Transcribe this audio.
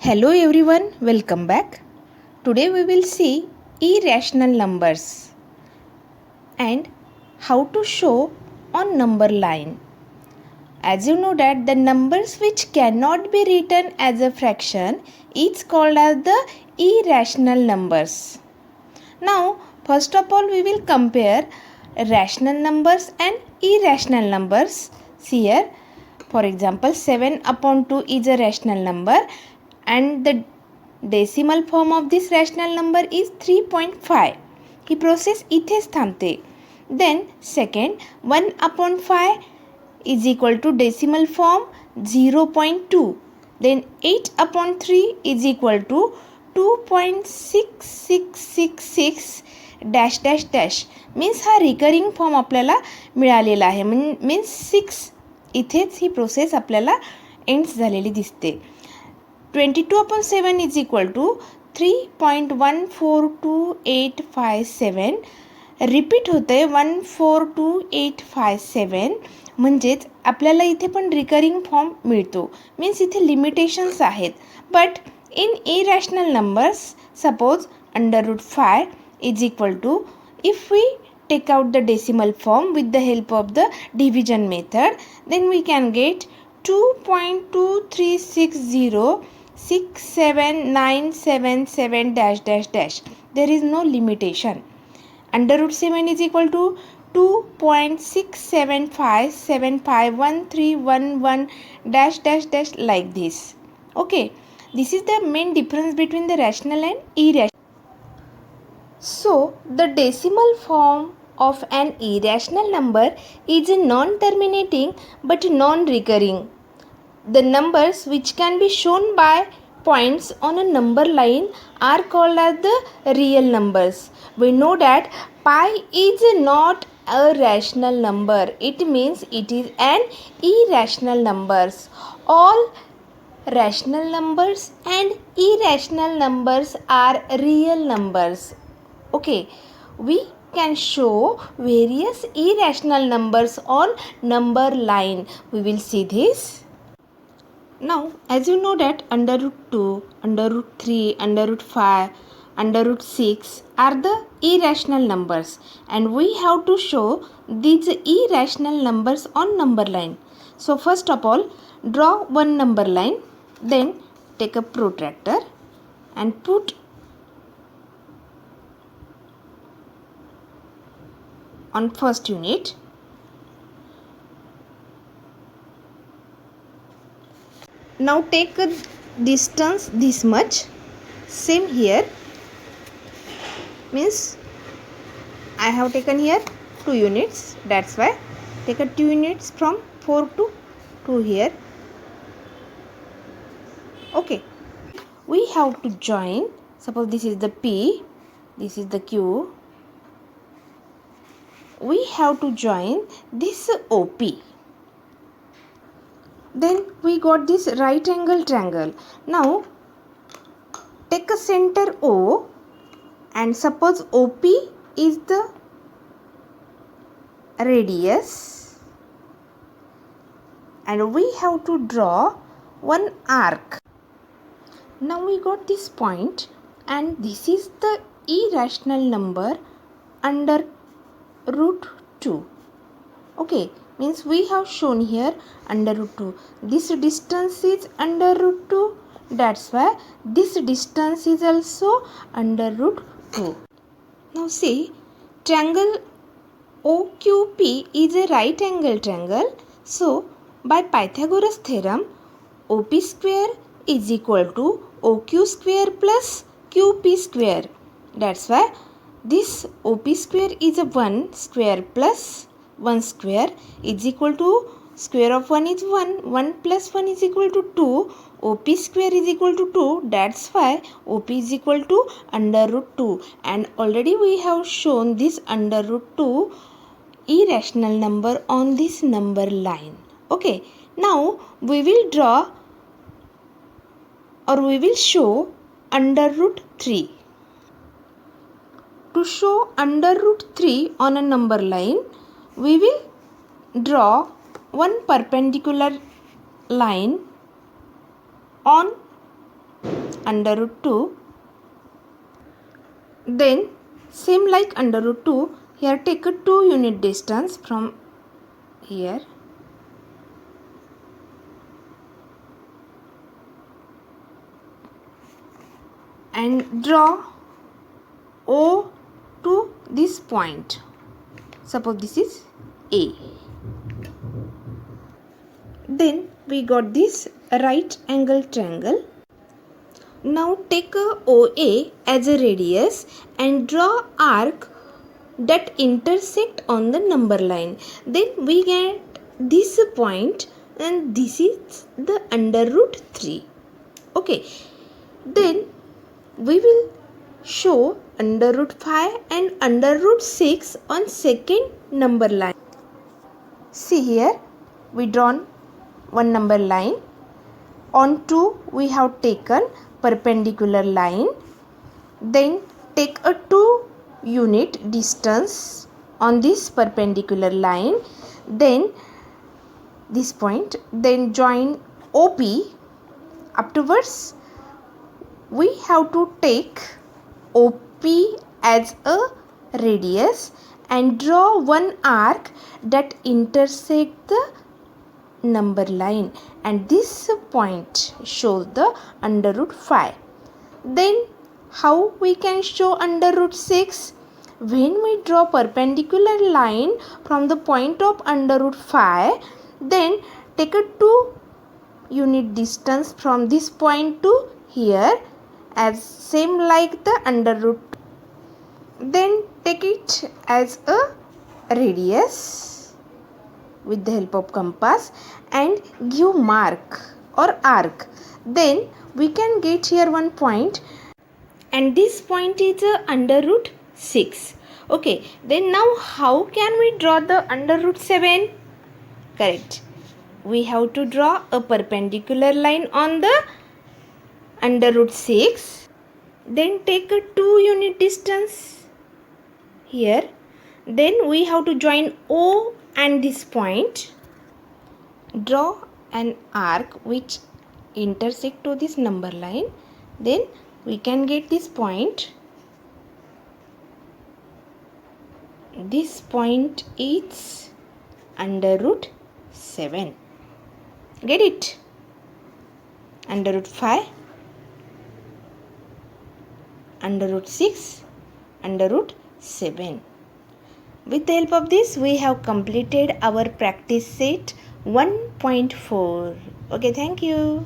Hello everyone, welcome back. Today we will see irrational numbers and how to show on number line. As you know that the numbers which cannot be written as a fraction is called as the irrational numbers. Now first of all we will compare rational numbers and irrational numbers. See here, for example 7 upon 2 is a rational number and the decimal form of this rational number is 3.5. ही process इथेच थांबते. Then second 1 upon 5 is equal to decimal form 0.2. Then 8 upon 3 is equal to 2.6666 dash dash dash means हा recurring form आपल्याला मिळालेला आहे. Means 6 इथेच ही process आपल्याला ends झालेली दिसते. 22 upon 7 is equal to 3.142857. Repeat होतं आहे 142857. म्हणजेच आपल्याला इथे पण रिकरिंग फॉर्म मिळतो. मीन्स इथे लिमिटेशन्स आहेत. But in irrational numbers suppose √5 is equal to, if we take out the decimal form with the help of the division method, then we can get 2.23606797 dash dash dash. There is no limitation. √7 is equal to 2.67575131 dash dash dash like this. Okay, this is the main difference between the rational and irrational. So the decimal form of an irrational number is non-terminating but non-recurring. The numbers which can be shown by points on a number line are called as the real numbers. We know that pi is not a rational number. It means it is an irrational numbers. All rational numbers and irrational numbers are real numbers. Okay, we can show various irrational numbers on number line. We will see this. Now, as you know that √2, √3, √5, √6 are the irrational numbers, and we have to show these irrational numbers on number line. So first of all, draw one number line, then take a protractor and put on first unit. Now take a distance this much. Same here, means I have taken here 2 units, that's why take a 2 units from 4 to 2 here. Okay, we have to join, suppose this is the P, this is the Q. We have to join this OP. Then we got this right angle triangle. Now take a center O and suppose OP is the radius, and we have to draw one arc. Now we got this point, and this is the irrational number under √2. Okay, means we have shown here √2. This distance is under √2, that's why this distance is also under √2. Now see, triangle OQP is a right angle triangle. So by Pythagoras theorem, OP square is equal to OQ square plus QP square. That's why this OP square is a 1 square plus 1 square is equal to square of 1 is 1. 1 plus 1 is equal to 2. OP square is equal to 2. That's why OP is equal to under √2. And already we have shown this under √2 irrational number on this number line. Okay, now we will draw or we will show under √3. To show under √3 on a number line, we will draw one perpendicular line on under root 2. Then same like under root 2, here take a 2 unit distance from here. And draw O to this point. Suppose this is A. Then we got this right angle triangle. Now take a OA as a radius and draw arc that intersect on the number line. Then we get this point, and this is the under root 3. Okay. Then we will show under root 5 and under root 6 on second number line. See here, we drawn one number line. On 2 we have taken perpendicular line. Then take a 2 unit distance on this perpendicular line. Then this point. Then join OP. Afterwards we have to take OP as a radius and draw one arc that intersect the number line, and this point shows the under root 5. Then how we can show under root 6? When we draw perpendicular line from the point of under root 5, then take a 2 unit distance from this point to here, as same like the under root. Then take it as a radius with the help of compass and give mark or arc. Then we can get here one point, and this point is under root 6. Okay, then now how can we draw the under root 7? Correct. We have to draw a perpendicular line on the under root 6. Then take a 2 unit distance here. Then we have to join O and this point. Draw an arc which intersect to this number line. Then we can get this point. This point is under root 7. Get it? Under root 5, under root 6, under root 7. With the help of this, we have completed our practice set 1.4. Okay, thank you.